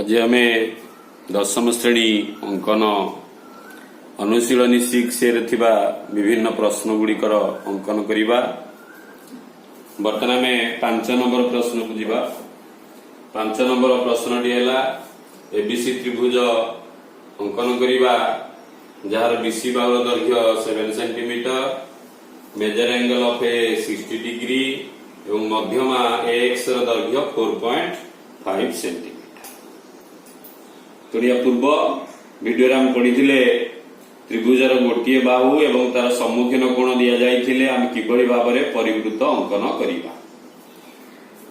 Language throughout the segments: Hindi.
आज आम दशम श्रेणी अंकन अनुशीलनी 6 विभिन्न प्रश्न गुड़िकर अंकन करवा। बर्तमान आम 5 नंबर प्रश्न को जीवा। 5 नंबर प्रश्न टी है एबीसी त्रिभुज अंकन करवा जार बीसी बाहुर दैर्घ्य 7 centimetre, measure angle of A 60 degree एवं मध्यमा एक्स दैर्घ्य 4.5 सेंटीमीटर। तो या पूर्व वीडियो आम पढ़ी त्रिभुजर गोटे बाहु एवं तार सम्मुखीन कोण दि जाइए आम किभली भाव में परिवृत्त अंकन करवा।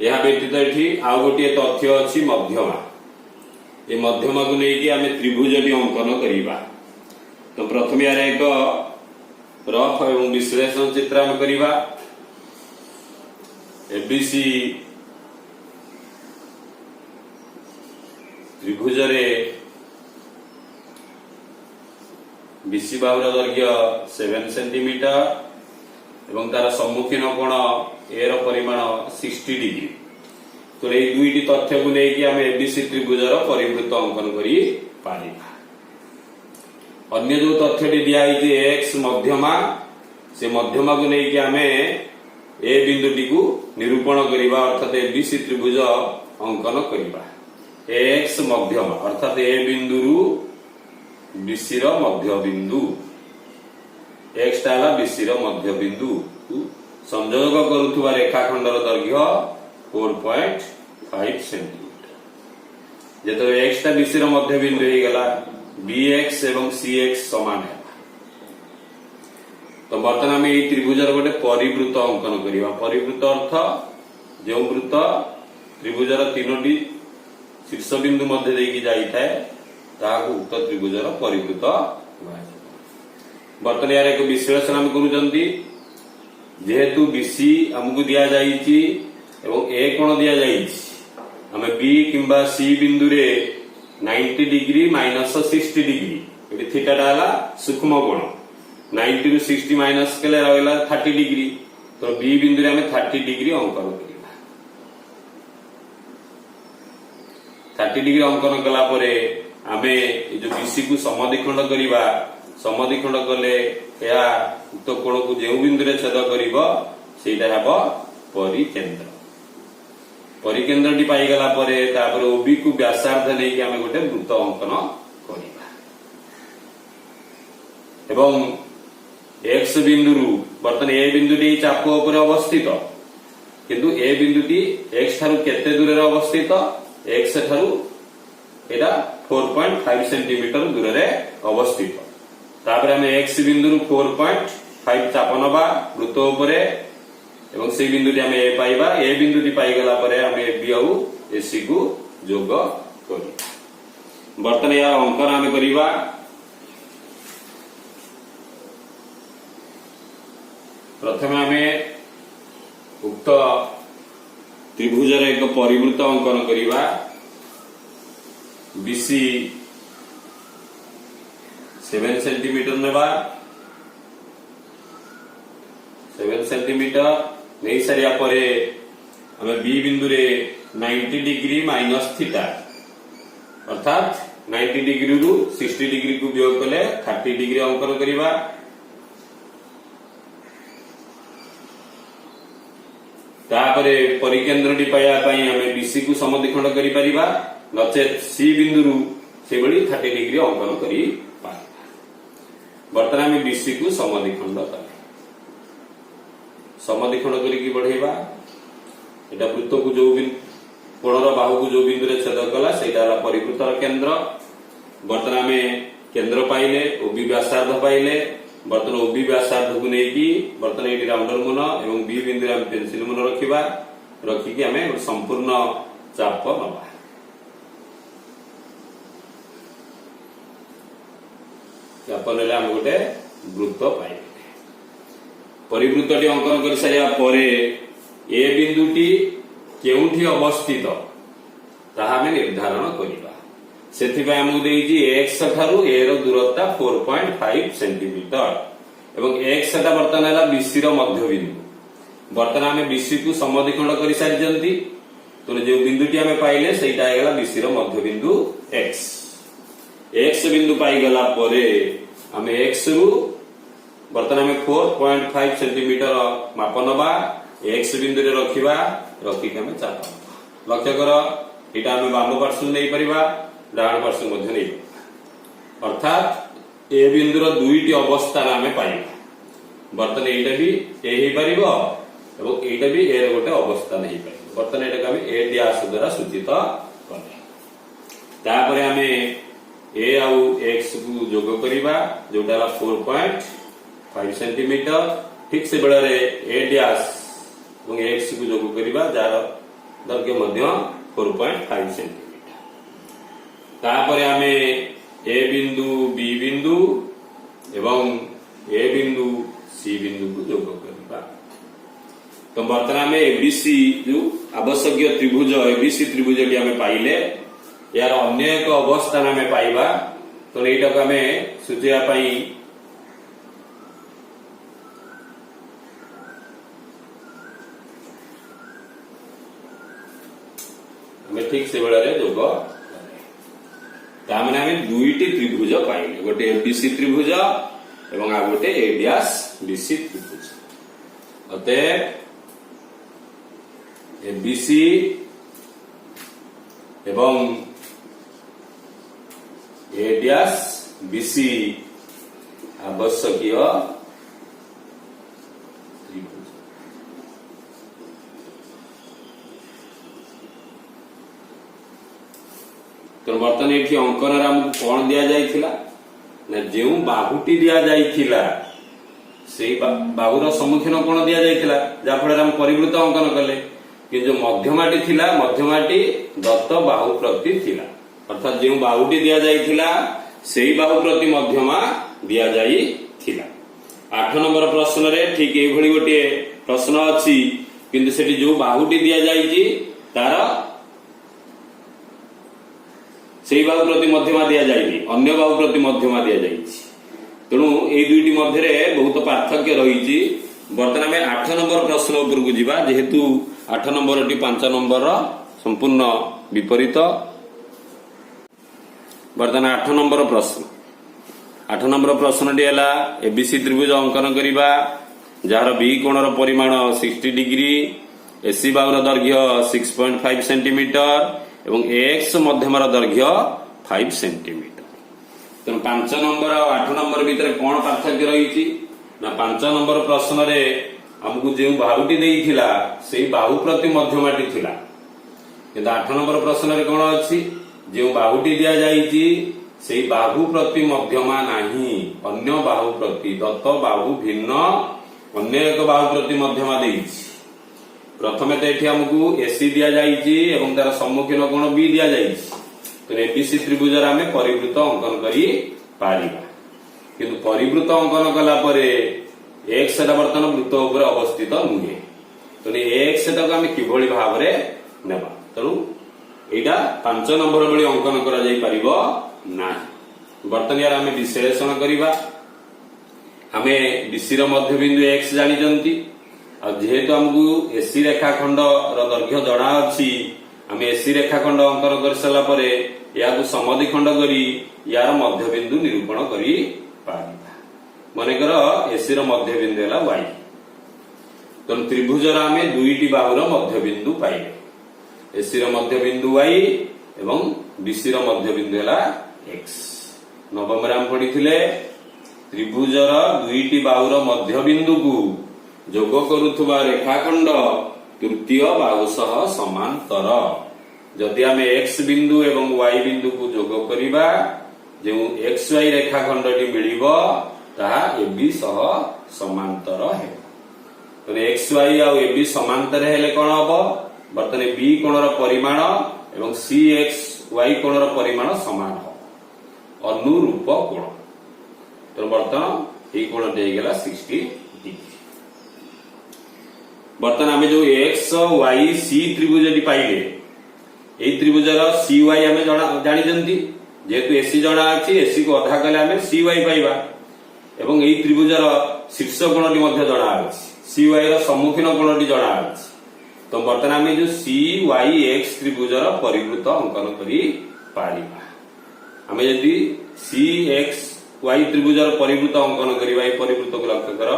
यह व्यतीत एठी आउ गोटे तथ्य अच्छी मध्यमा। ये मध्यमा को लेकिन आम त्रिभुजटी अंकन करवा। तो प्रथम यार एक रफ एवं विश्लेषण चित्र आम करवा। एबीसी त्रिभुजरे बीसी बाहुर दैर्घ्य 7 सेंटीमीटर एवं तार सम्मुखीन कोण ए परिमाण 60 डिग्री। तो ये दुईटी तथ्य को लेकिन आम एबीसी त्रिभुजर परिवृत्त अंकन करी पारिबा। अन्य जो तथ्यटी दिखाई एक्स मध्यमा, से मध्यमा को लेकिन आम ए बिंदुटी को निरूपण करवा अर्थात एबीसी त्रिभुज अंकन करवा। एक्स मध्यमा अर्थात ए बिंदु बीसी मध्य बिंदु, एक्स टाला बीसी मध्य बिंदु संयोग करुवा रेखाखंडर दैर्घ्य 4.5 सेंटीमीटर। जो एक्स टा बीसी मध्य बिंदु हो गला बीएक्स एवं सीएक्स समान है। तो बर्तमान आम ये त्रिभुजर गोटे परिवृत्त अंकन करवा। परिवृत्त अर्थ जो वृत्त त्रिभुजर 3टी शीर्ष बिंदु मध्य देकी जाइए उक्त त्रिभुजर परिवृत्त। बर्तमान यार एक विश्लेषण आम करूछंती। जेहेतु बीसी आमको दि जाइए एवं ए कोण दि जाइए आम बी किंबा सी बिंदु रे 90 डिग्री माइनस 60 डिग्री ये थीटाटा है सूक्ष्म कोण। 90 ରୁ 60 माइनस कले रहा 30 डिग्री। तो बी बिंदु रे आम 30 डिग्री अंकन करवा। 30 डिग्री अंकन कला परे आमे जो बीसी को समद्विखंड करवा। समद्विखंड कले या उक्त कोण को जो बिंदु रे छेद करिवो सेटा हेबो परिकेंद्र। परिकेंद्रटी पाई गला परे तापर ओबी को व्यासार्ध नै कि आमे गोटे वृत्त अंकन करवा। एवं एक्स बिंदु बर्तमान ए बिंदुटी चाप उपर अवस्थित, किंतु ए बिंदुटी एक्स ठारू केते दूर रे अवस्थित? एक्स ठारू एटा 4.5 सेंटीमीटर दूर रे अवस्थित। तापर हम एक्स बिंदु 4.5 चाप नबा वृत्त उपरे एवं से बिंदुटी हम ए पाइबा। ए बिंदुटी पाई गला परे हम बी आउ एसी को जोग करी। बर्तमान या अंकन हम करवा। प्रथम आमे उक्त त्रिभुजर एक परिवृत्त अंकन करवा। बीसी 7 सेंटीमीटर नेबा। 7 सेंटीमीटर नहीं सारिया परे हमें बी बिंदु रे 90 डिग्री माइनस थीटा अर्थात 90 डिग्री रु 60 डिग्री को वियोग कले 30 डिग्री अंकन करवा। तापरे परिकेंद्रटी पाया पई हमें बीसी को समद्विखंड करि परिबा, नचेत सी बिंदु से बड़ी 30 डिग्री अंकन करि पारिबा। बर्तमान आम बीसी को समद्विखंड कले समद्विखंड करिकी बढ़ेबा। एटा वृत्त को जो कोणर बाहु को जो बिंदु रे छेद कला सेटा परिवृत्तर केंद्र। बर्तमान आम केंद्र पाइले, ओबी व्यासार्ध पाइले। बर्तमान ओबी व्यासार्ध को लेकिन बर्तमान ये राउंडर मुन एवं बी बिंदु आम पेंसिल मुन रखिबा। रखिकी आम संपूर्ण चाप नबा। चाप नेले आम गोटे वृत्त पाइबे। परिवृत्तटी अंकन कर सारिया परे ए बिंदुटी केउठी अवस्थित ताहा आम निर्धारण करबा। सेथिबाय हमकु देइछि एक्स ठारू ए रो दूरता 4.5 सेंटीमीटर एवं एक्स टा बर्तमान है बीसी रो मध्य बिंदु। बर्तमान आम बीसी को समद्विखंड कर सारी तो जो बिंदुटी आम पाइले सेटा होगा बीसी मध्य बिंदु एक्स। एक्स बिंदु पाई गला परे आम एक्स रु बर्तमान आम 4.5 सेंटीमीटर माप नवा एक्स बिंदु रे रखिबा रखिक आम चाप लक्ष्य कर एटा आम बाम पार्श्व नहीं परिबा डाण पार्श्व मध्य नहीं अर्थात ए बिंदुर दुईटी अवस्था आम पाइबा बर्तमान एटा भी ए ही परिबो एवं एटा भी ए गोटे अवस्था नहीं पाइबो बर्तमान एटा आम ए डैश द्वारा सूचित कले तापरे आम ए आउ एक्स को जोग करिबा जोटा 4.5 सेंटीमीटर ठीक से बेले ए डैश और एक्स को जोग करिबा जार दैर्घ्य मध्य 4.5 सेंटीमीटर तापरे आम ए बिंदु बी बिंदु एवं ए बिंदु सी बिंदु को जोग करिबा। तो बर्तमान आम एबीसी जो आवश्यक त्रिभुज एबीसी त्रिभुज आम पाइले यार अन्य एक अवस्थान आम पाइबा तो यहीटा को आम सूचया ठीक से बेले जोग तामने आम दुईटी त्रिभुज पाइले गोटे एबीसी त्रिभुज एवं आ गोटे ए डैश बीसी त्रिभुज अतएव एबीसी एवं ए डैश बीसी आवश्यक त्रिभुज। तो बर्तमान ये अंकन आमको कौन दि जाइथिला ना जो बाहुटी दि जाइथिला से बाहुर सम्मुखीन कोण दि जाइथिला जाफल आम परिवृत अंकन कले कि जो मध्यमाटी थिला मध्यमाटी दत्त बाहु प्रति थिला अर्थात जो बाहुटी दि जाइथिला सेही बाहु प्रति मध्यमा दि जाइथिला। 8 नंबर प्रश्न रे ठीक एई भली गोटे प्रश्न अछि किंतु सेठी जो बाहुटी दि जाइछि तार सेही बाहु प्रति मध्यमा दि जाइनि अन्य बाहु प्रति मध्यमा दि जाइछि तेणु एई दुईटी मध्यरे बहुत पार्थक्य रहिछि। बर्तमान आम 8 नंबर प्रश्न उपर को जीवा जेहेतु 8 नंबर टी 5 नंबर संपूर्ण विपरीत। बर्तमान 8 नंबर प्रश्न 8 नंबर प्रश्न टी है एबीसी त्रिभुज अंकन करिबा जार बी कोणर परिमाण 60 डिग्री एसी बाहुर दैर्घ्य 6.5 सेंटीमीटर एवं एक्स मध्यमर दैर्घ्य 5 सेंटीमीटर। तेणु 5 नंबर और 8 नंबर भितर कौन पार्थक्य रही ना 5 नंबर प्रश्न रे हमको जो बाहुटी देइथिला से बाहु प्रति मध्यमाटी थिला किंतु 8 नंबर प्रश्न रे कौन अछि जो बाहुटी दिया जाइछि से बाहु प्रति मध्यमा नाही अन्य बाहु प्रति दत्त बाहु भिन्न अन्य एक बाहु प्रति मध्यमा देइछि। प्रथमे तो एठी हमको एसी दिया जाइछि एवं तार सम्मुखीन कोण बी दिया जाइछि तो एबीसी त्रिभुज आम परिवृत अंकन करि पारिबा किंतु परिवृत अंकन कला परे एक्स बर्तमान वृत्त उपर अवस्थित नुहे तो एक्स आम किभली भाव नेबा तेणु यहाँ 5 नंबर भली अंकन करा जाई परिबो नाही। बर्तमान यार आम विश्लेषण करिबा आम बीसी मध्य बिंदु एक्स जानिचंती जेहेतु हमको एसी रेखाखंड दैर्घ्य जଣା अछि आम एसी रेखाखंड अंकन कर सारा परे या समद्विखंड करी यार मध्य बिंदु निरूपण करी पारिबा मनकर एसी मध्य बिंदु है वाई तो त्रिभुजर आम दुईटी बाहुर मध्य बिंदु पाइले एसी मध्य बिंदु वाई एवं बीसी मध्य बिंदु है एक्स। नवम आम पढ़ी त्रिभुजर दुईटी बाहुर मध्य बिंदु को जोग करुवा रेखाखंड तृतीय बाहु सह समांतर जदि आम एक्स बिंदु एवं वाई बिंदु को जोग करिबा जो एक्स वाई रेखाखंडटी मिलिबो ताहा एबी सह समांतर है तो एक्स वाई आ एबी समांतर हेले कोन हबो बर्तमान बी कोणर परिमाण एवं सी एक्स वाई कोणर परिमाण समान हो अनुरूप कोण तो बर्तमान ये कोणटे हे गेला 60 डिग्री। बर्तमान आम जो एक्स वाई सी त्रिभुज पाइले यही त्रिभुजर सी वाई आम जानी जेहेतु एसी जना अच्छी एसी को अधा कले आम सी वाई पाइबा एवं यही त्रिभुजर शीर्ष कोणटी जना अच्छी सी वाई सम्मुखीन कोणटी जना अच्छी तो बर्तमान आम जो CYX त्रिभुजर परिवृत्त अंकन करी पारिबा। आम जदि CXY त्रिभुजर परिवृत्त अंकन करिबा, ए परिवृत्त को लक्ष्य कर,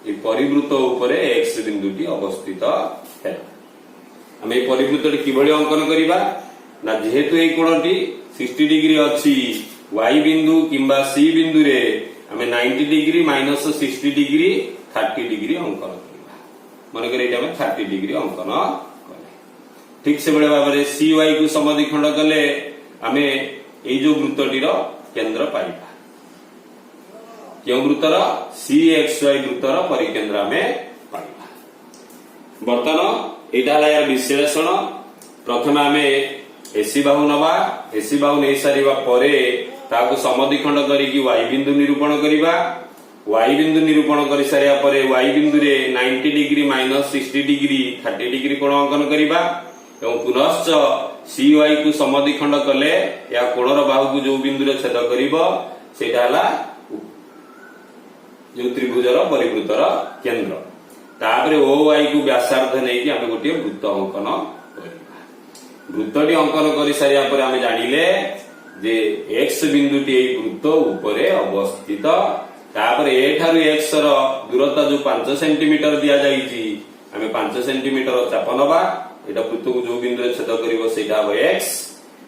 ये परिवृत्त उपरे X बिंदुटी अवस्थित है। आम ये परिवृत्त किभली अंकन करिबा ना, जेहेतु ये कोणटी 60 डिग्री अच्छी Y बिंदु किंबा C बिंदु रे आम 90 डिग्री माइनस 60 डिग्री 30 डिग्री अंकन करिबा। मन करे एटा 30 डिग्री अंकन कले ठीक से बड़े भाव में CY को समद्विखंड कले आम ये जो वृत्तटीर केंद्र पाइबा। क्यों वृत्तर? CXY वृत्तर परिकेंद्र आम पाइबा। बर्तमान यहाँ यार विश्लेषण। प्रथम आम एसी बाहु नवा, एसी बाहु नहीं सारिबा परे ताको समद्विखंड करिकी Y बिंदु निरूपण करिबा। Y बिंदु निरूपण करि सारिया परे Y बिंदु रे 90 डिग्री माइनस 60 डिग्री 30 डिग्री कोण अंकन करिबा एवं पुनश्च CY को समद्विखंड कले या कोणर बाहु को जो बिंदु रे छेद करिबो सेटा हला जो त्रिभुजर परिवृत्तर केंद्र। तापरे OY को व्यासार्ध नै कि आमे गोटे वृत्त अंकन करिबा। वृत्तटी अंकन करि सारिया परे आमे जानिले जे X बिंदुटी ए वृत्त उपरे अवस्थित। तापरे ए ठारु X र दूरता जो 5 सेंटीमीटर दिया जाईची, आमे 5 सेंटीमीटर चाप नबा। एटा वृत्त को जो बिंदु रे छेद करिवो सेटा हो X।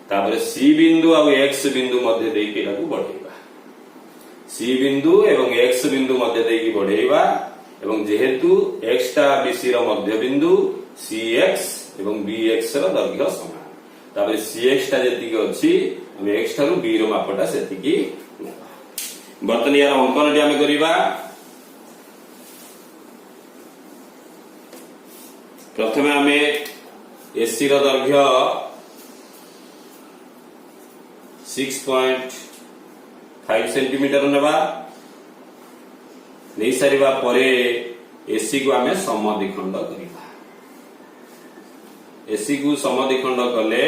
तापरे C बिंदु आ X बिंदु मध्य देई केटा को बढ़ेबा। C बिंदु एवं X बिंदु मध्य देई की बढ़ेबा एवं जेहेतु X टा BC र मध्य बिंदु, CX एवं BX र दैर्घ्य समान। तापरे CX टा जेतिकी अछि हम X ठारु B रो मापटा सेतिकी। बर्तन यार अंकन टी आमे करिबा। प्रथमे आमे AC रो दैर्घ्य 6.5 सेंटीमीटर नेबा। नहीं सारिबा परे AC को आमे समद्विखंड करिबा। AC को समद्विखंड कले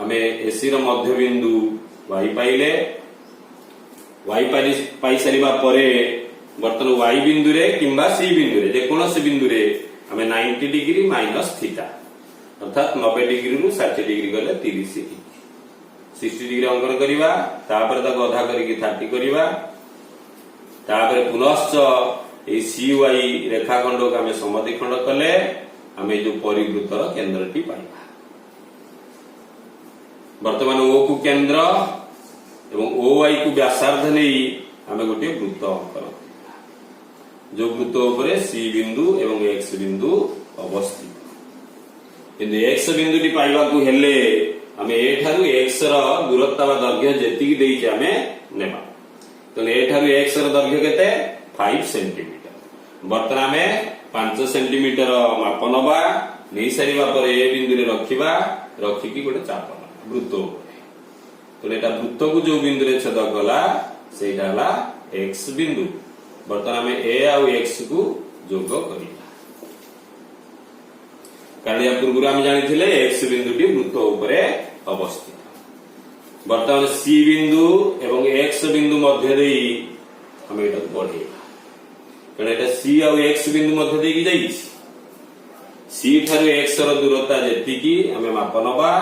आमे AC रो मध्य बिंदु Y पाइले। Y पाई सारिबा परे बर्तन Y बिंदु रे किंबा C बिंदु रे जे कोनोसी बिंदु रे आमे 90 डिग्री माइनस थीटा अर्थात 90 डिग्री रु 60 डिग्री गले 30 डिग्री 60 डिग्री अंकन करिबा। तापर ताको अधा करिकि 30 करिबा। तापर पुनश्च ए CY रेखाखंड को आमे समद्विखंड कले आमे जो परिवृत्तर केंद्रटी पाइबा। वर्तमान O को केंद्र एवं OY को व्यासार्ध नै आमे गोटे वृत्त अंकन करिबा। जो वृत्त उपरे C बिंदु एवं X बिंदु अवस्थित। किंतु X बिंदुटी पाइबा को हेले आमे ए ठारु X र दूरता वा दैर्घ्य जेतिकी देइछि आमे नेबा। तो ए ठारु X र दैर्घ्य केते 5 सेंटीमीटर। वर्तमान आमे 5 सेंटीमीटर माप नबा। नै सारिबा परे ए बिंदु रे रखिबा। रखिकी गोटे चाप वृत्त उपरे। तो एटा वृत्त को जो बिंदु रे छेद कला सेटा हला X बिंदु। वर्तमान आमे A आ X को जोग करिबा। कारण या पूर्व आम जानिथिले X बिंदुटी वृत्त उपरे अवस्थित। वर्तमान C बिंदु एवं X बिंदु मध्य देई हम एटा बढ़ेबा। कारण एटा C आ X बिंदु मध्य देई जाईछि। C ठारु X र दूरता जेतिकी हमें माप नबा।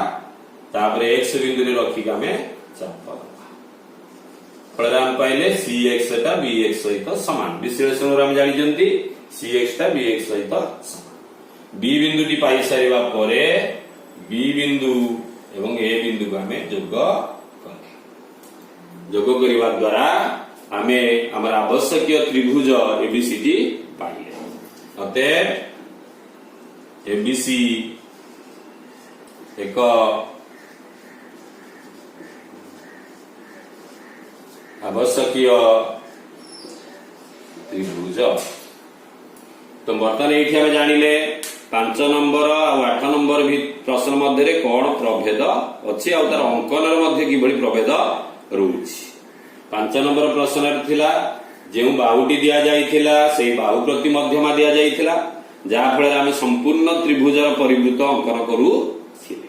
तापरे X बिंदु रे रखिक हमें चाप नबा। फଳରେ हम पाइले CX टा BX सहित समान। विश्लेषण हम जानि जंती CX टा BX सहित समान। B बिंदुटी पाई सारिबा परे B बिंदु एवं A बिंदु को हमें जोग कले। जोग करिबा द्वारा हमें हमर आवश्यक त्रिभुज ABCD पाइले। अतः ABC एक आवश्यक त्रिभुज। तो बर्तमान ये जानिले 5 नंबर और 8 नंबर भी प्रश्न मध्य कौन प्रभेद अच्छी आ तार अंकन मध्य किभली प्रभेद रहुछि। 5 नंबर प्रश्न थिला जो बाहुटी दिया जाइथिला से बाहु प्रति मध्यमा दिया जाइथिला जहा फल आम संपूर्ण त्रिभुजर परिवृत्त अंकन करू छिले।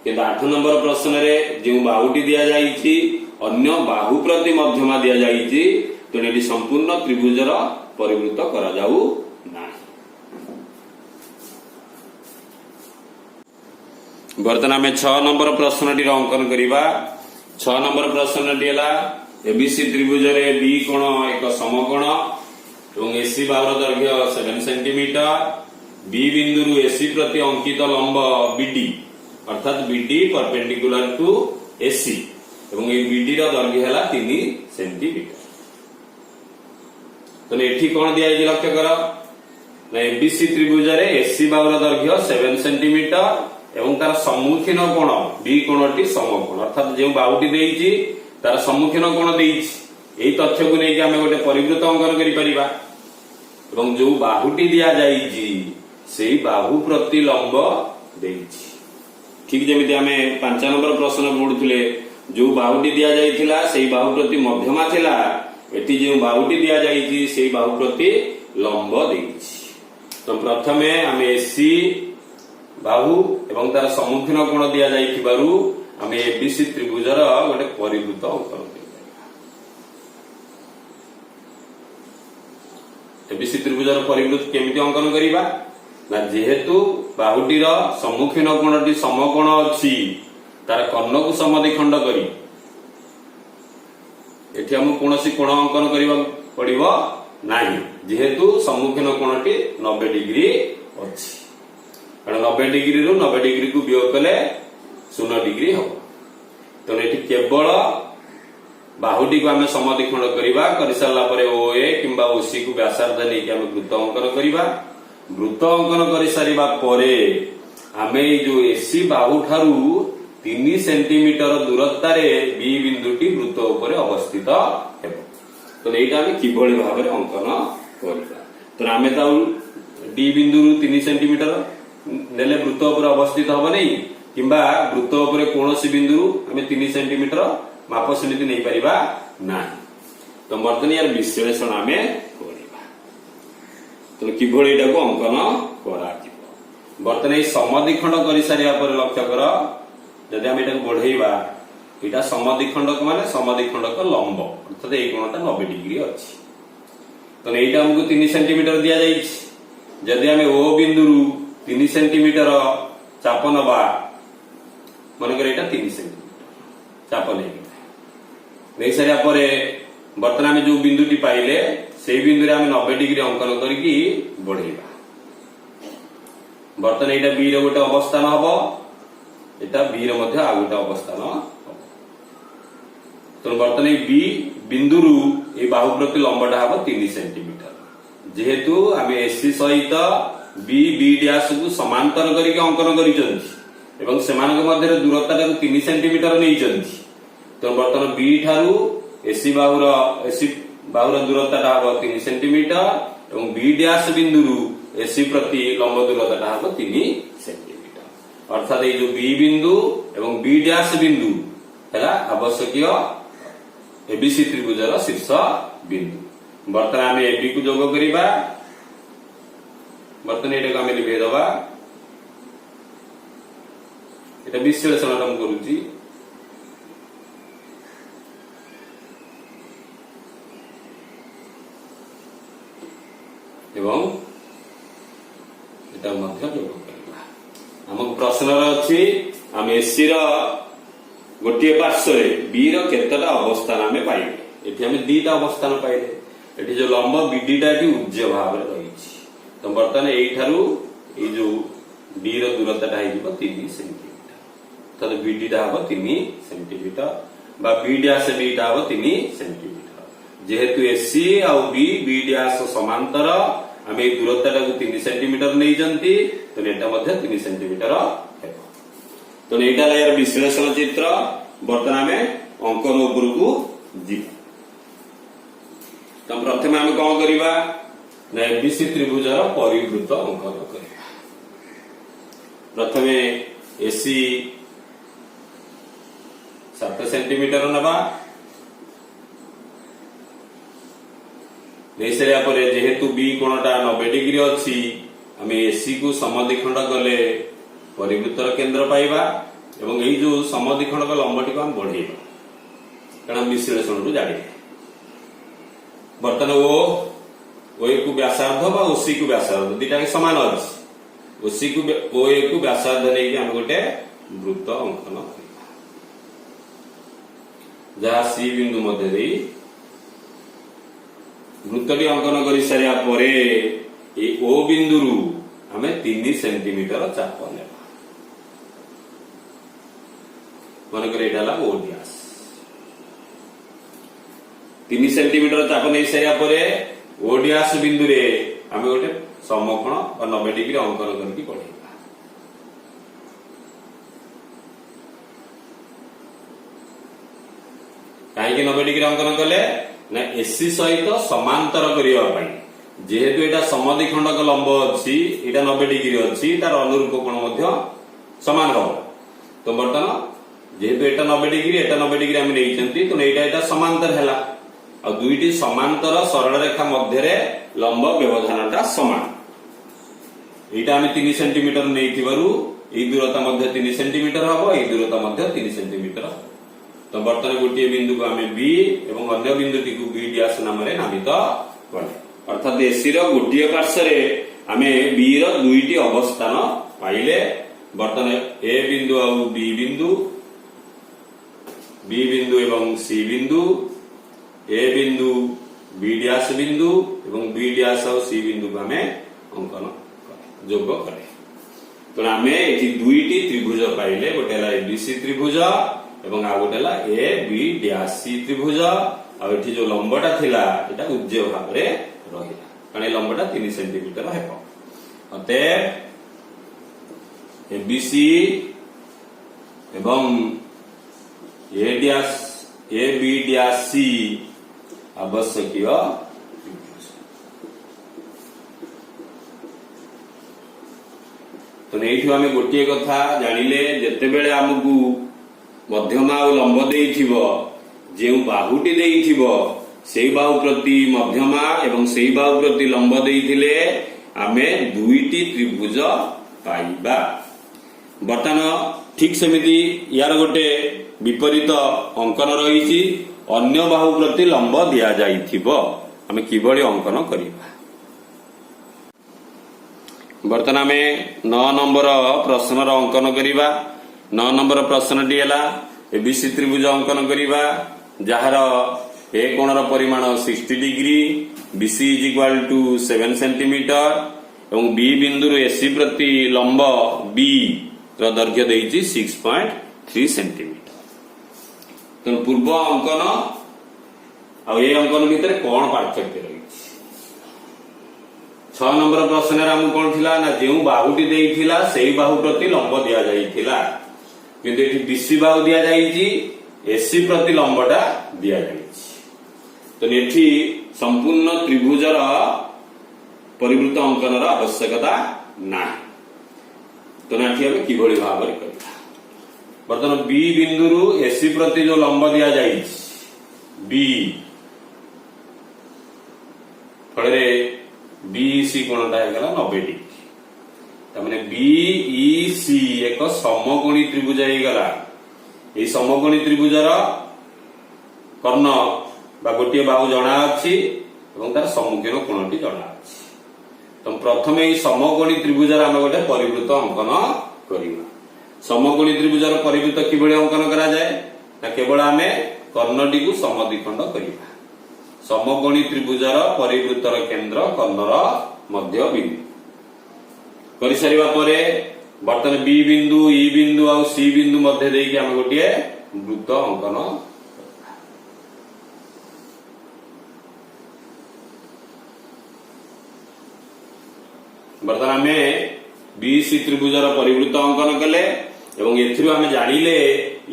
किंतु 8 नंबर प्रश्न रे जो बाहुटी दिया जाइछि अन्य बाहु प्रति मध्यमा दिया जाइछि तो एटी संपूर्ण त्रिभुजर परिवृत्त करा जाऊ बर्तमान आम 6 नंबर प्रश्नटी अंकन करवा। 6 नंबर प्रश्नटी है एबीसी त्रिभुज बी कोण एक समकोण और एसी बाहुर दैर्घ्य 7 सेंटीमीटर। बी बिंदु एसी प्रति अंकित लंब बीडी अर्थात बीडी परपेंडिकुलर टू एसी और बीडी दैर्घ्य है 3 सेंटीमीटर। तो एठी कौन दिया लक्ष्य कर एबीसी त्रिभुज एसी बाहुर दैर्घ्य 7 सेंटीमीटर एवं तार सम्मुखीन कोण बी कोणटी समकोण अर्थात जो बाहुटी देइछि तार सम्मुखीन कोण देइछि एई तथ्य को लेके आमे गोटे परिवृत्त अंकन करि परिबा एवं जो बाहुटी दिया जाइछि सेई बाहु प्रति लंब देइछि। ठीक जेमिति आमे 5 नंबर प्रश्न पढुथिले जो बाहुटी दिया जाइथिला सेई बाहु प्रति मध्यमा थिला एटी जो बाहुटी दिया जाइछि सेई बाहु प्रति लंब देइछि। तो प्रथमे आमे एसी बाहु एवं तार सम्मुखीन कोण दिया जाइथिबारु आमे एबीसी त्रिभुजर गोटे परिवृत्त अंकन करिबा। एबीसी त्रिभुजर परिवृत्त केमिति अंकन करिबा ना जेहेतु बाहुटीर सम्मुखीन कोणटी समकोण अछि तार कर्ण को समद्विखंड करी एठी हम कोनोसी कोण अंकन करिबा पड़िबो नाही जेहेतु सम्मुखीन कोणटी 90 डिग्री अछि कारण 90 डिग्री रु 90 डिग्री को वियोग कले 0 डिग्री हो। तो एठी केवल बाहुटी को आमे समद्विखंड करिबा करि सारला परे ओए किंबा ओसी को व्यासार्ध नै कि आमे वृत्त अंकन करिबा। वृत्त अंकन करि सारिबा परे आमे जो एसी बाहु ठारू 3 सेंटीमीटर दूरता रे बी बिंदुटी वृत्त ऊपर अवस्थित हेबो। तो एटा आमे किभଳି भाबरे अंकन करिबा। तो आमे ताउ डी बिंदु 3 सेंटीमीटर नेले वृत्त ऊपर अवस्थित हबो नै किंबा वृत्त ऊपर कोनोसी बिंदु आमे 3 सेंटीमीटर माप समिति नै परिबा ना। तो वर्तमान यार विश्लेषण आमे करिबा। तो किभଳି एटा को अंकन करा जिवो। वर्तमान ए समद्विखंड करि सारिया पर लक्ष्य कर जदि आमे एटा बढ़ेइबा एटा समद्विखंडक माने समद्विखंडक लंब अर्थात ए कोणटा 90 डिग्री अछि। तो एटा हमको 3 सेंटीमीटर दिया जाइछि जदि आमे ओ बिंदु 3 सेंटीमीटर चाप नबा मन करे एटा 3 सेंटीमीटर चाप नै सारिया परे वर्तमान में जो बिंदुटी पाइले से बिंदु रे आमे 90 डिग्री अंकन करके बढ़ेइबा। वर्तमान एटा बी रो गोटे अवस्थान हबो एटा बी रो मध्ये आ गोटे अवस्थान हबो। तो वर्तमान बी बिंदु रु ए बाहु प्रति लंबटा हबो 3 सेंटीमीटर जेहेतु आमे एसी सहित बी बी डैश को समांतर करके अंकन करिसंती एवं सेमानक मध्य दूरता 3 सेंटीमीटर नैचंती। तो वर्तमान बी ठारू एसी बाहुर दूरता हबो 3 सेंटीमीटर एवं बी डैश बिंदु रु एसी प्रति लंब दूरता हबो 3 सेंटीमीटर अर्थात ए जो बी बिंदु एवं बी डैश बिंदु हैला आवश्यक एबीसी त्रिभुजर शीर्ष बिंदु। वर्तमान आमे एबी को जोग करिबा। वर्तमान एटा को आमे लिखि दबा एटा विश्लेषण हम करूची। एवं एटा मध्य जोग करिबा। हमक प्रश्न अछि हम एसी रो गोटे पार्श्व रे बी रो केतटा अवस्थान आमे पाइबे एठी आमे दीटा अवस्थान पाइले एठी जो लंब बीडी टा एठी उज्ज भाव रे रहिछि। तो वर्तमान एई ठारू ए जो डी रो दूरता टा हिबो 3 सेंटीमीटर तद बीडी टा हबो 3 सेंटीमीटर बा बी डैश बी टा हबो 3 सेंटीमीटर जेहेतु एसी आ बी बी डैश समांतर आमे ए दूरता टा को 3 सेंटीमीटर नै जंती तो एटा मध्ये 3 सेंटीमीटर हेबो। तो एटा यार विश्लेषण चित्र वर्तमान में अंकन ऊपर को जीव। तो प्रथम आम कौन करवा ना एबीसी त्रिभुजर परिवृत्त अंकन करवा। प्रथमे एसी 7 सेंटीमीटर नबा नेसरिया परे जेहेतु बी कोणटा 90 डिग्री अछि आमे एसी को समद्विखंड कले परिवृत्तर केंद्र पाइबा एवं एई जो समद्विखंड का लंबटी को हम बढ़ेइबा कारण विश्लेषण रु जानि। वर्तमान ओ को व्यासार्ध बा ओसी को व्यासार्ध दीटा के समान अछि ओसी को ओ को व्यासार्ध नै कि हम गोटे वृत्त अंकन करिबा जहाँ सी बिंदु मध्य देई वृत्तटी अंकन कर सारा परे ए ओ बिंदु रु आमे 3 सेंटीमीटर चाप नेबा मन करे एटाला ओ व्यास 3 सेंटीमीटर चाप नै सारा परे ओ व्यास बिंदु रे आमे गोटे समकोण और 90 डिग्री अंकन करके पढ़ेबा कहीं 90 डिग्री अंकन कले ना एसी सहित समांतर करिया पई जेहेतु एटा समद्विखंडक लंब अछि एटा 90 डिग्री अछि तार अनुरूप कोण मध्य समान हो तो बर्तन जेहेतु एटा 90 डिग्री हम नेइचंती तो एटा समांतर हैला आ दुईटी समांतर सरल रेखा मध्य रे लंब व्यवधानटा समान एटा हम 3 सेंटीमीटर नेइथिबारु एई दूरता मध्य 3 सेंटीमीटर हबो एई दूरता मध्य 3 सेंटीमीटर हबो तो बर्तमान गोटे बिंदु को आम बी एवं अन्य बिंदुटी को बी डैश नाम नामित कले अर्थात एसी गोटे पार्श्व आम बी रुईटी अवस्थान पाइले बर्तमान ए बिंदु आ बी बिंदु एवं सी बिंदु ए बिंदु बी डैश बिंदु एवं बी डैश और सी बिंदु को आम अंकन जोग करे तो आम ये दुईटी त्रिभुज पाइले गोटे एबीसी त्रिभुज एवं आ गोटे ए बी डैश सी त्रिभुज आ एठी जो लंबटा थिला एटा उज्जय भाव रे रहिला कारण लंबटा 3 सेंटीमीटर हेबो अते एबीसी एवं ए बी डैश सी आवश्यकीय तो एठी आमे गोटे कथा जानिले जते बेले हमकु मध्यमा और लंब देइथिबो जेउ बाहुटी देइथिबो सेई बाहु प्रति मध्यमा एवं सेई बाहु प्रति लंब देइथिले आमे दुईटी त्रिभुज पाइबा बर्तमान ठीक सेमिति यार गोटे विपरीत अंकन रहिछि अन्य बाहु प्रति लंब दिया जाइथिबो आमे किबळी अंकन करिबा बर्तमान आमे 9 नंबर प्रश्नर अंकन करिबा 9 नंबर प्रश्नटी है एबीसी त्रिभुज अंकन करिबा जहार ए कोणर परिमाण 60 degree BC is equal to 7 centimetre एवं बी बिंदु एसी प्रति लंब बी रो दैर्घ्य देइछि 6.3 सेंटीमीटर तो पूर्व अंकन आ ए अंकन भितर कोन पार्थक्य रही 6 नंबर प्रश्न रे हम कोन थिला ना जेउ बाहुटी देइथिला सेही बाहु प्रति लंब दिया जाइथिला किंतु एठी बीसी बाहु दिया जाइछि एसी प्रति लंबटा दिया जाइछि तो एठी संपूर्ण त्रिभुजर परिवृत्त अंकनर आवश्यकता ना तो नाठी हम किभଳି भाବରେ करिबा बर्तमान बी बिंदु रु एसी प्रति जो लंब दिया जाइछि बी फळे बीसी कोणटा हेगला 90 डिग्री तमने बीईसी एक समकोणी त्रिभुज हेगला ए समकोणी त्रिभुजर कर्ण बा गोटे बाहु जणा अछि एवं तार सम्मुखीन कोणटी जणा अछि तो प्रथमे ए समकोणी त्रिभुजर हम गोटे परिवृत्त अंकन करिबा समकोणी त्रिभुजर परिवृत्त किबळे अंकन करा जाय ना केवल आमे कर्णटी को समद्विखंड करिबा समकोणी त्रिभुजर परिवृत्तर केंद्र कर्णर मध्य बिंदु करि सारिबा परे बर्तमान बी बिंदु ई बिंदु और सी बिंदु मध्य देकी हम गोटे वृत्त अंकन बर्तमान में बी सी त्रिभुजर परिवृत्त अंकन कले एवं एथिरु हम जानिले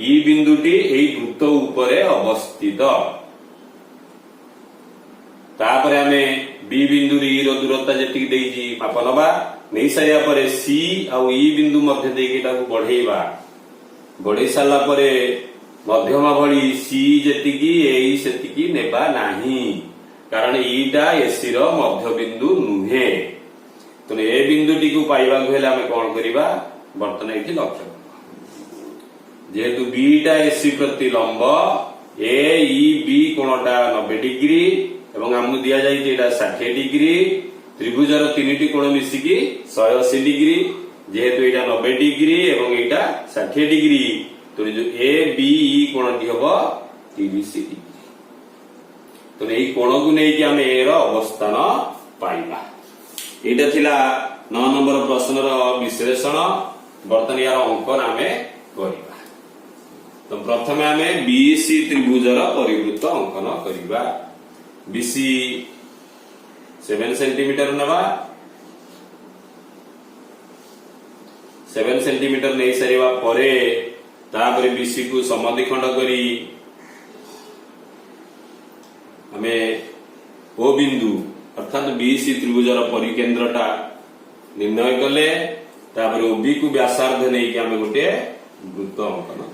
ई बिंदुटी एई वृत्त उपरे अवस्थित तापरे हमें बी बिंदु री रो दूरता जेति देइजी माप नबा नै सारिया परे सी आ ई बिंदु मध्य देकी ताकू बढ़ेइबा बढ़ेइ साला परे मध्यमा भली सी जेतिकी एई सेतिकी नेबा नाही कारण ईटा एसी रो मध्य बिंदु नुहे तो ए बिंदु टी को पाइबा हेले हमें कोन करिबा वर्तन एठी लक्ष्य जेहेतु बीटा एसी प्रति लंब ए ई बी कोणटा 90 डिग्री एवं हमकु दिया जाई एटा 60 डिग्री त्रिभुजर तीनटी कोण मिसिकी 180 डिग्री जेहेतु यहाँ 90 डिग्री एवं यहाँ 60 डिग्री तो जो ए बी ई कोणटी हम 30 डिग्री तो यही कोण को लेकिन आम ए अवस्थान पाइबा। यहाँ थिला 9 नंबर प्रश्न विश्लेषण। बर्तमान यार अंकन आम करवा। तो प्रथम आम बीसी त्रिभुजर परिवृत्त अंकन करवा। बीसी 7 सेंटीमीटर नेबा 7 सेंटीमीटर नहीं सारिबा परे तापरे बीसी को समद्विखंड करी हमें ओ बिंदु अर्थात बीसी त्रिभुजर परिकेंद्रटा निर्णय कले तापरे ओबी को व्यासार्ध नहीं कि हमें गोटे वृत्त अंकन करबा।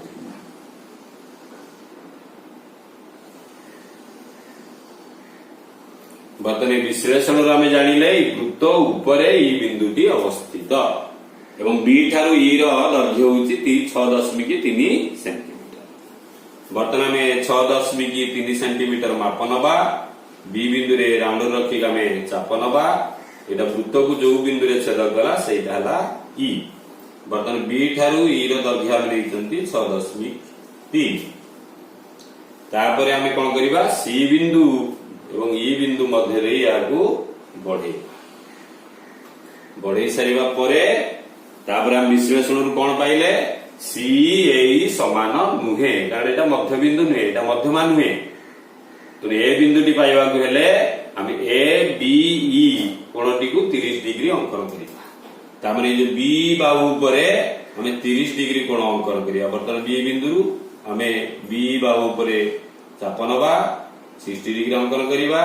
बर्तमान विश्लेषण आम जानिले वृत्त उपरे ई बिंदुटी अवस्थित एवं बी ठारू ई दैर्घ्य होउची 6.3 सेंटीमीटर। बर्तमान में 6.3 सेंटीमीटर माप नबा। बी बिंदु रे राउंड रखी आम चाप नबा। एटा वृत्त को जो बिंदु रे छेद कला सेटा हला ई। बर्तमान बी ठारू ई दैर्घ्य आम नेइचंती 6.3। तापर आम कोन करिबा सी बिंदु एवं ई बिंदु मध्य रे याकू बढ़े सारिबा परे तापर हम विश्लेषण कौन पाइले सी ए समान नुहे कारण एटा मध्य बिंदु नुहे एटा मध्यमा नुहे। तो ए बिंदुटी पाइबा को हेले हम ए बी ई कोणटी को 30 डिग्री अंकन करिबा। तामाने जे बी बाहु परे हमें 30 डिग्री कोण अंकन करिया। बर्तमान बी बिंदु हमें बी बाहु परे चाप नबा 60 डिग्री अंकन करिबा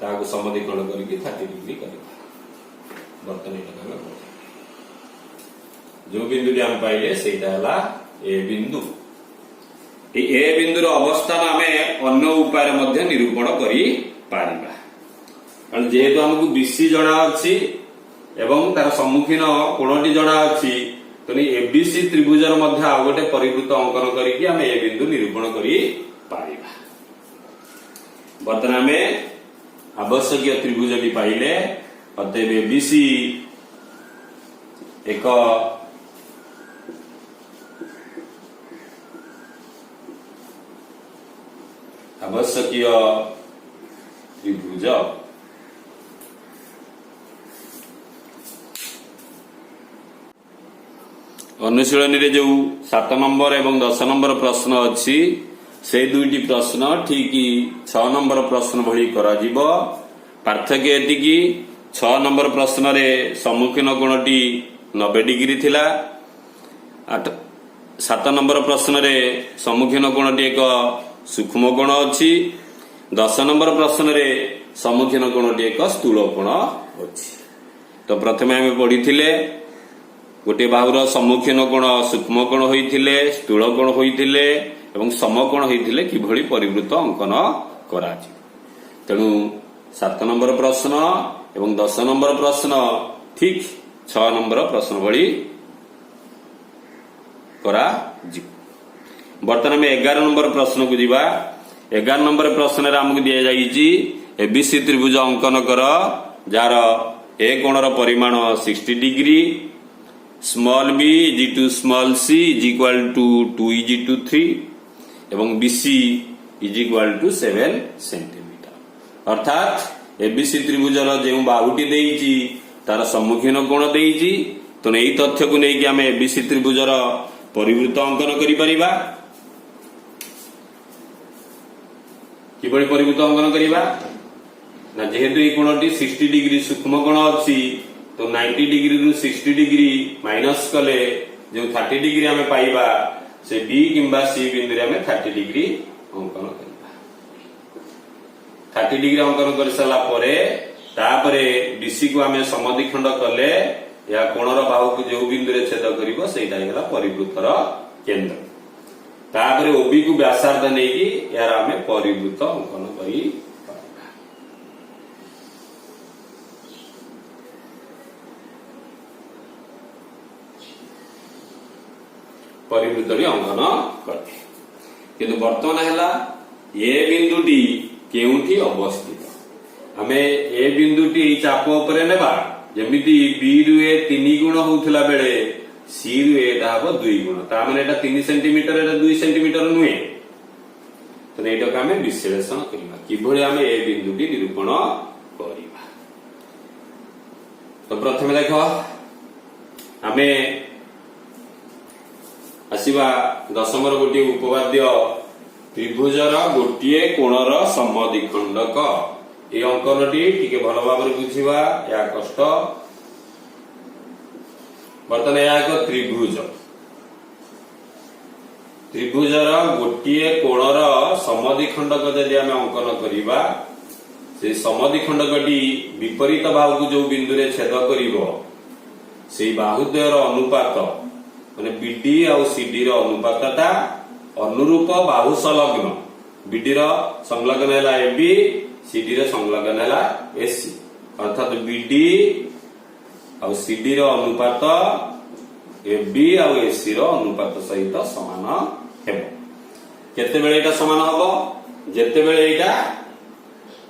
ताको समद्विखंड करके 30 डिग्री करिबा। बर्तमान एटा जो बिंदु आम पाइले सेटा हला ए बिंदु। ए बिंदुर अवस्थान आमे अन्य उपाय मध्य निरूपण करी पारिबा। कारण जेहेतु हमको बीसी जना अछि एवं तार सम्मुखीन कोणटी जना अछि तो एबीसी त्रिभुजर मध्य आ गोटे परिवृत्त अंकन करिकि आमे ए बिंदु निरूपण करी पारिबा। बर्तमान आमे आवश्यक त्रिभुजटी पाइले अतएव एबीसी एक आवश्यकीय त्रिभुज। अनुशीलनी रे जो 7 नंबर एवं 10 नंबर प्रश्न अच्छी से दुईटी प्रश्न ठीक 6 नंबर प्रश्न भली करा जीवो। पार्थक्य एतिकी 6 नंबर प्रश्न रे सम्मुखीन कोणटी 90 डिग्री थिला। 7 नंबर प्रश्न रे सम्मुखीन कोणटी एक सूक्ष्म कोण अच्छी। 10 नंबर प्रश्न रे सम्मुखीन कोणटी एक स्थूल कोण अच्छी। तो प्रथमे आम पढ़ी गोटे बाहुर सम्मुखीन कोण सूक्ष्म कोण होइथिले स्थूल कोण होइथिले एवं समकोण होइथिले किभଳି परिवृत्त अंकन कराजी। तेणु 7 नंबर प्रश्न एवं 10 नंबर प्रश्न ठीक 6 नंबर प्रश्न भଳି कराजी। बर्तमान में 11 नंबर प्रश्न को जीवा। 11 नंबर प्रश्न रे हमको दिया जाइछि एबीसी त्रिभुज अंकन कर जार ए कोणर परिमाण 60 degree small B is to small C is equal to 2 is to 3 एवं BC is equal to 7 centimetre. अर्थात एबीसी त्रिभुजर जो बाहुटी देइछि तार सम्मुखीन कोण देइछि। तो एई तथ्य को लेकिन आम एबीसी त्रिभुजर परिवृत्त अंकन करि परिबा। किभଳି परिवृत्त अंकन करिबा ना जेहेतु ये कोणटी 60 डिग्री सूक्ष्म कोण अछि तो 90 डिग्री रु 60 डिग्री माइनस कले जो 30 डिग्री आमे पाइबा से बी किंबा सी बिंदु रे आमे 30 डिग्री अंकन करिबा। 30 डिग्री अंकन कर सला परे तापरे बीसी को आमे समद्विखंड कले या कोणर बाहु को जो बिंदु रे छेद करिवो सेटा हेला परिवृत्तर केंद्र। तापरे ओबी को व्यासार्ध नेकी यार आमे परिवृत्त अंकन करी परिवृत्त अंकन करते। किंतु वर्तमान है ए बिंदुटी केउठी अवस्थित आमे ए बिंदुटी चाप उपरे नेबा जमिति बी रु ए 3 गुण होउथला बेले सी रु एटा हबो 2 गुण ता माने एटा 3 सेंटीमीटर एटा 2 सेंटीमीटर नुहे तो एटा का हमें विश्लेषण करिबा किभଳି हमें ए बिंदुटी निरूपण करिबा। तो प्रथमे देखो हमें आसीबा दशमर गोटे उपवाद्य त्रिभुजर गोटे कोणर समद्विखंडक ए अंकनटी टिके भल भाव बुझिबा या कष्ट। बर्तमान या एक त्रिभुज त्रिभुजर गोटे कोणर समद्विखंडक यदि आम अंकन करिबा से समद्विखंडकटी विपरीत बाहु जो बिंदु रे छेद करिवो से बाहुद्वयर अनुपात माने बीडी आ सीडी रो अनुपातटा अनुरूप बाहु संलग्न बीडी रो संलग्न हैला एबी सीडी रो संलग्न हैला एसी अर्थात बीडी आ सीडी रो अनुपात एबी आ एसी रो अनुपात सहित समान हेबो। केते बेले एटा समान हबो जेते बेले एटा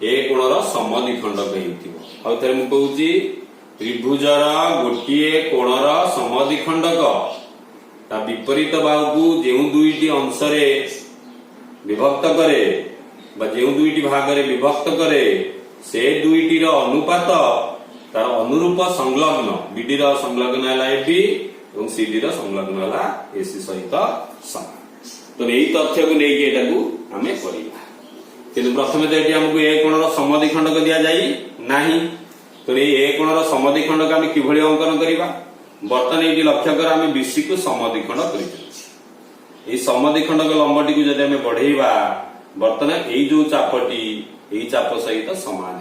ए कोणर समद्विखंडक हेतिबो। आ थरे मु कहूची त्रिभुजर गोटे कोणर समद्विखंडक ता विपरीत बाहु जो दुईटी अंश विभक्त करे बा जो दुईटी भाग विभक्त करे से दुईटी अनुपात तार अनुरूप संलग्न बीडी संलग्न है एबी और सीडी संलग्न है एसी सहित समान। तो यही तथ्य को लेकिन आम करवा कि प्रथम तो ये आमको ए कोणर समद्विखंडक दि जाई नाही तो ए कोणर समद्विखंडक आम किभଳି अंकन करवा बर्तमान ये लक्ष्य कर आम बीसी को समद्विखंड कर समद्विखंडक लंबटी को जब आम बढ़ेवा बर्तमान ये जो चापटी यही चाप सहित सामान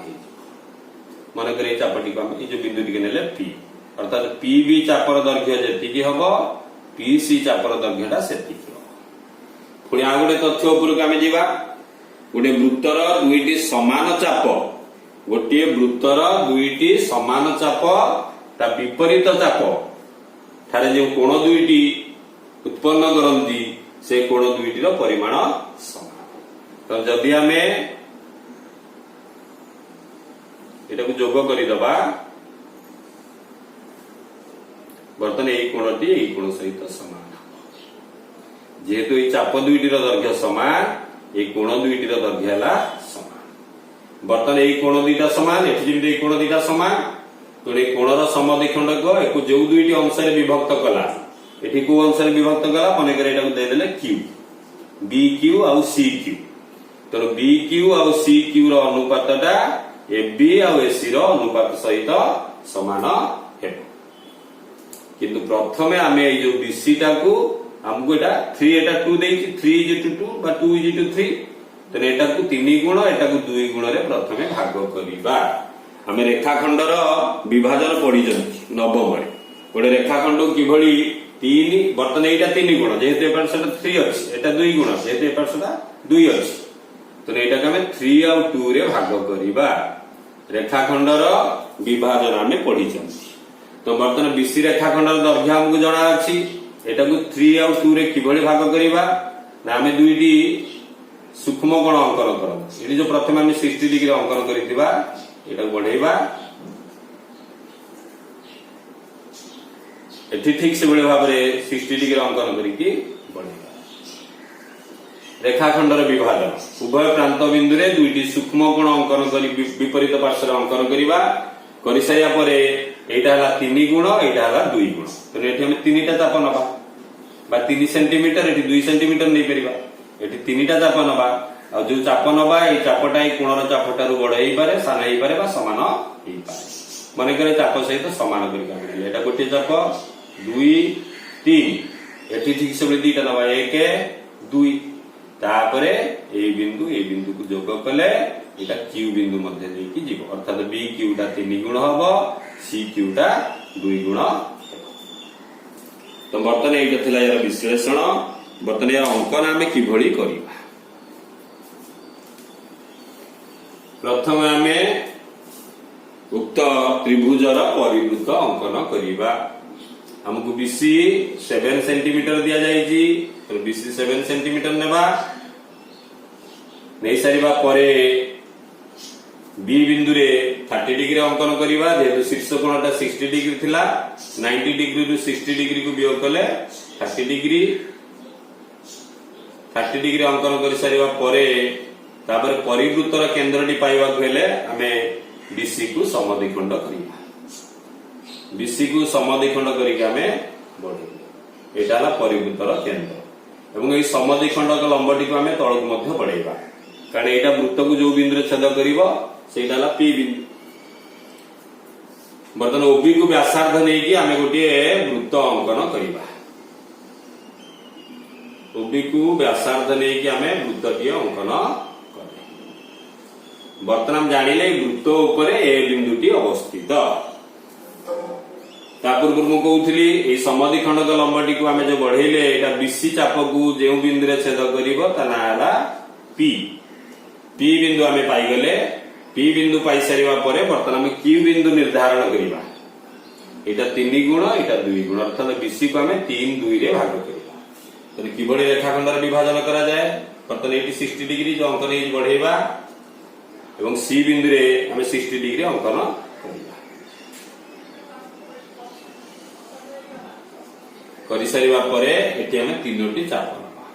मनकर ये चापटी को आम जो बिंदु टी ने पी अर्थात पी बी चापर दैर्घ्य जी हम पी सी चापर दैर्घ्यटा से पुणी आ गए तथ्य उपरक आम जा गोटे वृत्तर दुईटी समान चाप गोटे वृत्तर दुईटी समान चाप ता विपरीत चाप ठारे जो कोण दुईटी उत्पन्न करती से कोण दुईटीर परिमाण समान। तो जदि आम एटा जोग करदबा बर्तमान यही कोणटी यही कोण सहित समान जेहेतु ये चाप दुईटीर दैर्घ्य समान ये कोण दुईटीर दैर्घ्य है समान। बर्तमान यही कोण दुईटा समान ये कोण दुईटा समान तो ये कोणर समद्विखंडक एक जो दुईटी अंश विभक्त कला ये को अंश विभक्त कला मनकर यहाँ देदेले क्यू बी क्यू आ सी क्यू तेणु बी क्यू आ सी क्यू रो अनुपातटा ए बी आ एसी रो अनुपात सहित समान हेबो। किंतु प्रथमे आम ये जो बीसी टाकू हमको एटा 3 एटा 2 देछि 3 इज टू 2 बा 2 इज टू 3 तेने एटा को 3 गुण एटा को 2 गुण रे प्रथमे भाग करिबा। आम रेखाखंडर विभाजन पढ़ी नवम गोटे रेखाखंड किभଳି 3 बर्तमान यहाँ 3 गुण जेहेतु एपार सेटा 3 अच्छी एटा 2 गुण जेहेतु एपार सेटा 2 अच्छी तो यहाँ को आम 3 आ 2 रे भाग करिबा रेखाखंडर विभाजन आम पढ़ी। तो बर्तमान बीसी रेखाखंडर दैर्घ्य हमको जना अच्छी एटा को 3 आ 2 रे किभଳି भाग करिबा ना आम दुईटी सूक्ष्म कोण अंकन करब ये जो प्रथम आम 60 डिग्री अंकन करितिबा एटा बढ़ेबा एठी ठीक से भाव में 60 डिग्री अंकन करके बढ़ेबा। रेखाखंडर विभाजन उभय प्रांत बिंदु रे दुईटी सूक्ष्म कोण अंकन करी विपरीत पार्श्व अंकन करिबा करि साया परे एटा हला 3 गुण एटा हला 2 गुण तो एठी हम 3टा चाप नबा बा 3 सेंटीमीटर एठी 2 सेंटीमीटर नै परिबा एठी 3टा चाप नबा आ जो चाप नबा ए चापटा ए कोणर चापटारू बड़ हेई पारे सान हेई पारे बा समान हेई पारे माने करे चाप सहित समान करिका एटा गोटे चाप 2 3 एठी ठीक से दुईटा नबा 1 2 तापरे ए बिंदु को जोग कले एटा क्यू बिंदु मध्य देकी जीव अर्थात बी क्यूटा 3 गुण हबो सी क्यूटा 2 गुण। तो बर्तमान ये थिला यार विश्लेषण बर्तमान यार अंकन आमे किभଳି करिबा। प्रथम आमे उक्त त्रिभुजर परिवृत्त अंकन करिबा हमको बीसी 7 सेंटीमीटर दिया जायछि तो बीसी 7 सेंटीमीटर नेबा नहीं सारिबा परे बी बिंदु रे 30 डिग्री अंकन करिबा जेतु शीर्ष कोणटा 60 डिग्री थिला 90 डिग्री रु 60 डिग्री को वियोग कले 30 डिग्री अंकन कर सारिबा परे तापर परिवृत्तर केंद्रटी पाइबा हेले आमे बीसी को समद्विखंड करिबा बीसी को समद्विखंड करिके आमे बढ़ेबा एटा ला परिवृत्तर केंद्र एवं ए समद्विखंडक लंबटी को आमे तळक मध्ये बढ़ेबा कारण एटा वृत्त को जो बिंदु रे छेद करिवो सेटा ला पी बिंदु बर्तन ओबी को व्यासार्ध नै कि आमे गोटे वृत्त अंकन करिबा ओबी को व्यासार्ध नै कि आमे वृत्तटी अंकन करे बर्तन हम जानिले वृत्त ऊपर ए बिंदुटी अवस्थित ता पूर्व मु कहउथली ए समद्विखंडक लंबटी को आमे जो बढ़ेले एटा बीसी चाप को जे बिंदु रे छेद करिवो ता नाला पी पी बिंदु आमे पाई गले पी बिंदु पाई सारिबा परे वर्तमान आमे क्यू बिंदु निर्धारण करिबा एटा 3 गुण एटा 2 गुण अर्थात बीसी को आमे 3 2 रे भाग करिबा तने किबळे रेखाखंडर विभाजन करा जाय वर्तमान एटी 60 डिग्री जो अंकन हे बढ़ेबा एवं सी बिंदु रे आमे 60 डिग्री अंकन करिबा करि सारिबा परे एटी आमे तीनोटी चाप नबा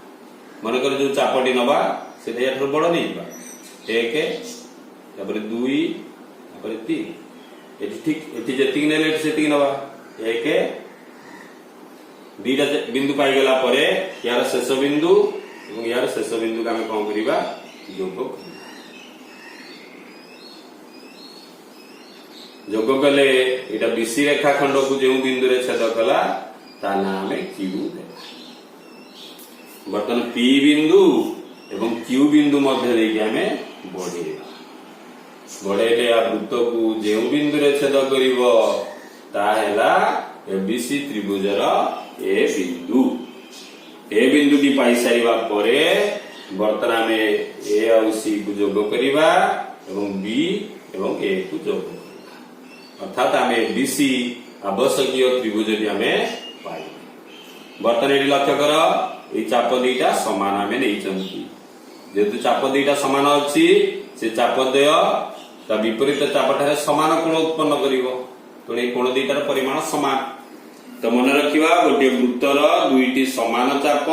मन कर जो चापटी नबा सेटा याठर बड़ नैबा 1 तापर 2 तापर 3 एटी ठीक एटी जति नेले सेति नबा 1 दुईटा बिंदु पाई गला परे यार शेष बिंदु एवं यार शेष बिंदु का हम कोन करिबा जोग कले एटा बीसी रेखाखंड को जो बिंदु रे छेद कला ता नाम क्यू देबा बर्तन पी बिंदु एवं क्यू बिंदु मध्य देके हमें बढ़ेबा बढ़ेले आ वृत्त को जे बिंदु रे छेद करिवो ता हैला एबीसी त्रिभुजर ए बिंदु टी पाई सारिबा परे वर्तमान में ए और सी को जोग करिबा एवं बी एवं ए को जोग करिबा अर्थात हमें बीसी आवश्यकीय त्रिभुजटी हमें पाई वर्तमान एटी लक्ष्य कर ए चाप दुईटा समान हमें नहीं चंती जेतु चाप दुईटा समान अछि से चाप द्वय ता विपरीत चापठारे समान कोण उत्पन्न करिवो तो ए कोण दुईटार परिमाण समान तो मन रखिबा गोटे वृत्तर दुईटी समान चाप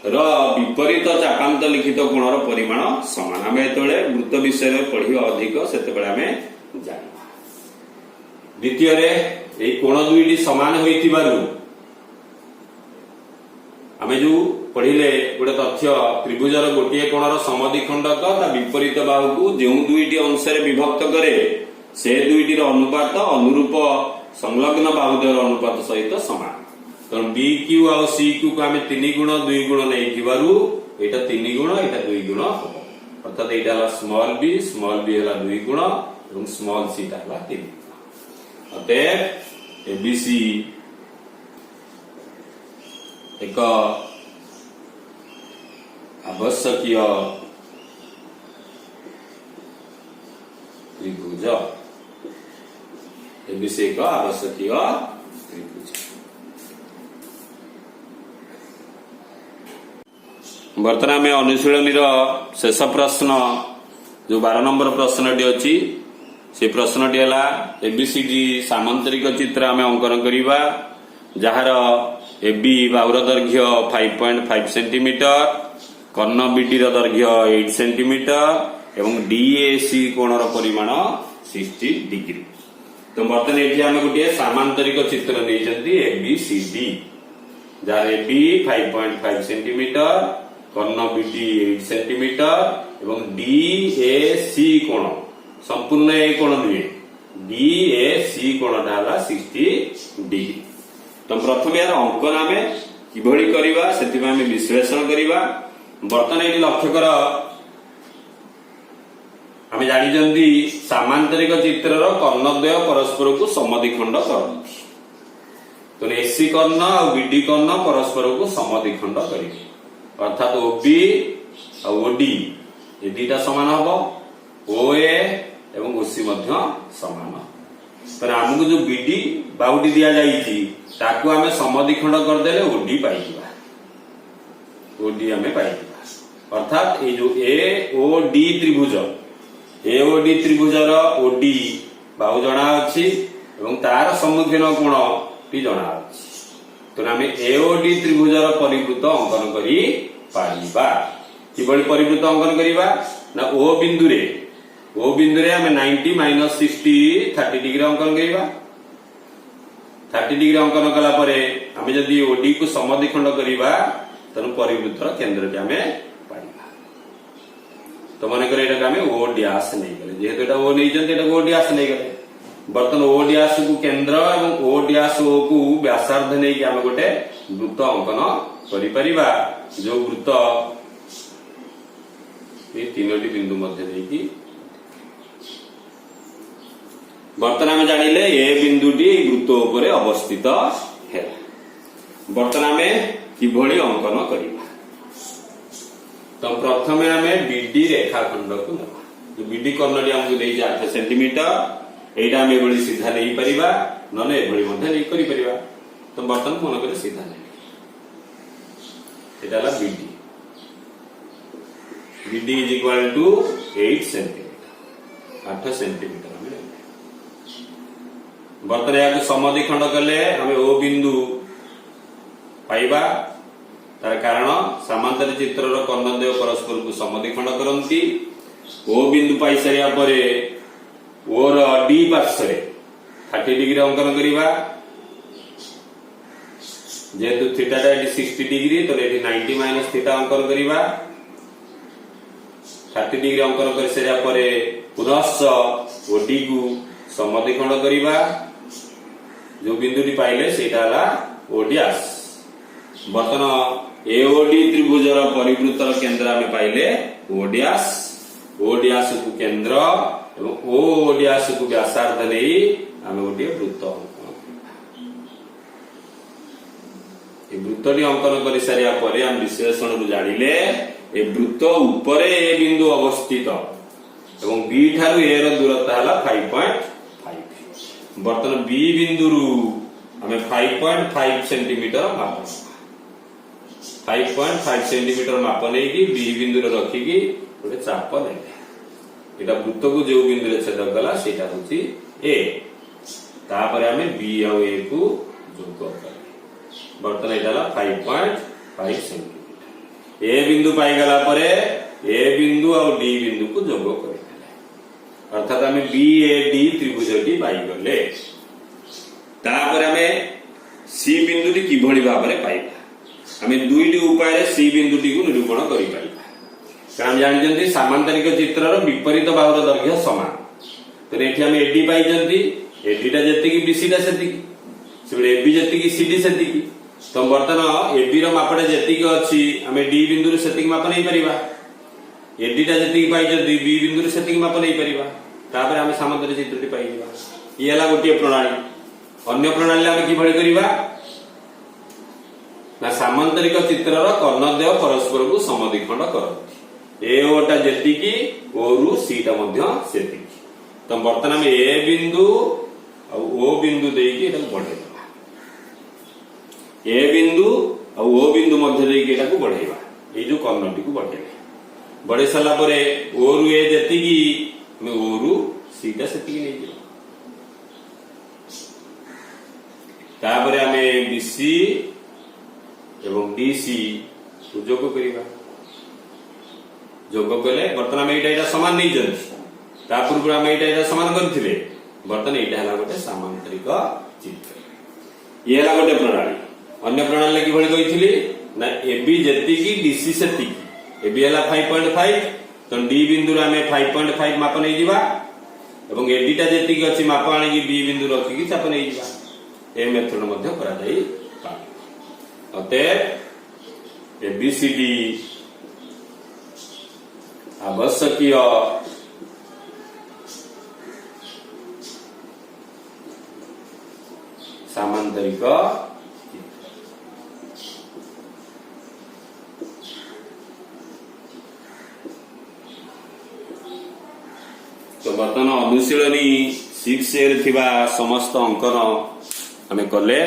र विपरीत चापांत लिखित कोणर परिमाण समान हमें एतळे वृत्त विषय में पढ़िबा अधिक सेते बेले हमें जानिबा द्वितीय रे ए कोण दुईटी समान होइतिबारु हमें जो पढ़िले गोटे तथ्य त्रिभुजर गोटे कोणर समद्विखंडक ता विपरीत बाहु को जो दुईटी अंश रे विभक्त करे से दुईटी अनुपात अनुरूप संलग्न बाहुद्वयर अनुपात सहित समान तो बी क्यू और सी क्यू को आम 3 गुण 2 गुण नहीं एटा 3 गुण एटा 2 गुण हम अर्थात एटा स्मॉल बी है 2 गुण और स्मॉल सी टा 3 गुण अतएव एबीसी एक आवश्यकीय त्रिभुज एबीसी एक आवश्यकीय त्रिभुज वर्तमान में अनुशीलनी शेष प्रश्न जो 12 नंबर प्रश्नटी अच्छी से प्रश्नटी है एबीसीडी सामांतरिक चित्र आम अंकन करवा जार एबी बाहुर दैर्घ्य 5.5 सेंटीमीटर कर्ण बीडी दैर्घ्य 8 सेंटीमीटर एवं डीएसी कोणर परिमाण 60 डिग्री तो बर्तमान ये आम गोटे सामांतरिक चित्र नहीं एबीसीडी जार एबी 5.5 सेंटीमीटर कर्ण बीडी 8 सेंटीमीटर एवं डीएसी कोण संपूर्ण ए कोण नुहे डीएसी कोणटा 60 डिग्री तो प्रथम यार अंकन आम किभଳି करवा से विश्लेषण करवा बर्तमान ये लक्ष्य कर आम जानी सामांतरिक चित्रर कर्णद्वय परस्पर को समद्विखंड करती तो एसी कर्ण और बीडी कर्ण परस्पर को समद्विखंड करेंगे अर्थात ओबी और ओडी ये दुईटा समान हम ओए एवं ओसी मध्य समान पर आमको जो बीडी बाहुटी दि जाइए ताकू आम समद्विखंड करदे ओडी पाइबा ओडी आम पाइबा अर्थात ये जो ए ओ डी त्रिभुज एओडी त्रिभुजर ओडी बाहु जना अछि एवं तार सम्मुखीन कोण टी जना अछि तो आम एओडी त्रिभुजर परिवृत्त अंकन करी पारिबा किबळी परिवृत्त अंकन करिबा ना ओ बिंदु रे आम 90 माइनस 60 30 डिग्री अंकन करिबा 30 डिग्री अंकन कला परे आम जदि ओडी को समद्विखंड करिबा तनु परिवृत्तर केंद्र के आम पाइबा तो मन करे एटा आम ओ डैश नै गले जेहेतु एटा ओ नै जंते एटा ओ डैश नै गले बर्तन ओ डैश को केंद्र एवं ओ डैश ओ को व्यासार्ध नै कि आम गोटे वृत्त अंकन करि परिबा जो वृत्त ये तीनोटी बिंदु मध्य नै कि बर्तन आम जानिले ए बिंदुटी वृत्त उपरे अवस्थित है बर्तन आम किभଳି अंकन करिबा तो प्रथमे आम बीडी रेखाखंड को नबा जो बीडी कर्णटी हमको देई 8 सेंटीमीटर एटा आम एभଳି सीधा नहीं परिबा नने एभଳି मध्ये नहीं करि परिबा तो बर्तन मन करे सीधा नहीं एटा ला BD BD is equal to 8 centimetre 8 centimetre आम बर्तन या समद्विखंड कले आम ओ बिंदु पाइबा तार कारण समांतर चित्रर कर्णद्वय परस्पर को समद्विखंड करंती ओ बिंदु पाई सारिया परे ओर डी पार्श्व 30 डिग्री अंकन करिबा जेतु थीटा टा 60 डिग्री तो एटी 90 माइनस थीटा अंकन करिबा 30 डिग्री अंकन कर सारिया परे पुनश्च ओडी को समद्विखंड करिबा जो बिंदुटी पाइले सेटा ला ओडीएस बर्तन एओडी त्रिभुजर परिवृत्तर केंद्र आम पाइले ओडीएस ओडीएस को केंद्र एवं ओडीएस को व्यासार्ध नहीं आम गोटे वृत्त अंकन वृत्तटी अंकन कर सारिया परे आम विश्लेषण रु जानिले ए वृत्त ऊपर ए बिंदु अवस्थित एवं बी ठारू ए र दूरता हला 5.5 बर्तन बी बिंदु रु आम 5.5 सेंटीमीटर माप 5.5 सेंटीमीटर माप नहीं कि बी बिंदु रखिकी गोटे चाप ने एटा वृत्त को जो बिंदु रे छेद कला सेटा होची ए तापर हमें बी और ए को जोग कर बर्तन एटा ला 5.5 सेंटीमीटर ए बिंदु पाई गला परे ए बिंदु और डी बिंदु को जोग कर अर्थात हमें बी ए डी त्रिभुजटी पाई गले तापर हमें सी बिंदुटी किभଳି भाबरे पाइबा हमें दुईटी उपाय रे सी बिंदुटी को निरूपण करि पाइबा कारण जानजंती सामांतरिक चित्रर विपरीत बाहुर दैर्घ्य समान तो एठी हम एडी पाई जंती एडीटा जति की बीसी टा सेति की सेबे एबी जति की सीडी सेति की तो बर्तन एबी रो मापटा जति की अछि हमें डी बिंदु रे सेति की माप नै परिबा एडीटा जति की पाई जंती बी बिंदु रे सेति की माप नै परिबा तापर हम सामांतरिक चित्रटी पाई जिबा ई हला गोटिए प्रणाली अन्य प्रणाली हम किभଳି करिबा ना सामांतरिक चित्रर कर्णद्वय परस्पर को समद्विखंड करती ए ओटा जेति की ओ रु सी टा मध्य सेति की तो बर्तन हम ए बिंदु और ओ बिंदु देई की एटा बढ़ेबा ए बिंदु और ओ बिंदु मध्य देई की एटा को बढ़ेबा ए जो कर्णटी को बढ़ेबा बढ़े सला परे ओ रु ए जेति की में ओ रु सी टा सेति की नै जिबा तापर हमें बीसी एवं डीसी जोग करिबा जोग कले बर्तन में एटा समान नहीं जंती ता पूर्व हम एटा समान करथिले बर्तन एटा हला गोटे सामांतरिक चित्र ये हला गोटे प्रणाली अन्य प्रणाली कि भଳି कहिथिली ना एबी जति की डीसी सेति की एबी हला 5.5 तो डी बिंदु रे हमें 5.5 माप नै जिबा एवं एडीटा जति की अछि माप आनी की बी बिंदु रखी की चाप नै जिबा ए मेथड मध्य करा जाई अतः एबीसीडी आवश्यकीय सामांतरिक तो बर्तमान अनुशीलनी 6 रे थिबा समस्त अंकन हमें कले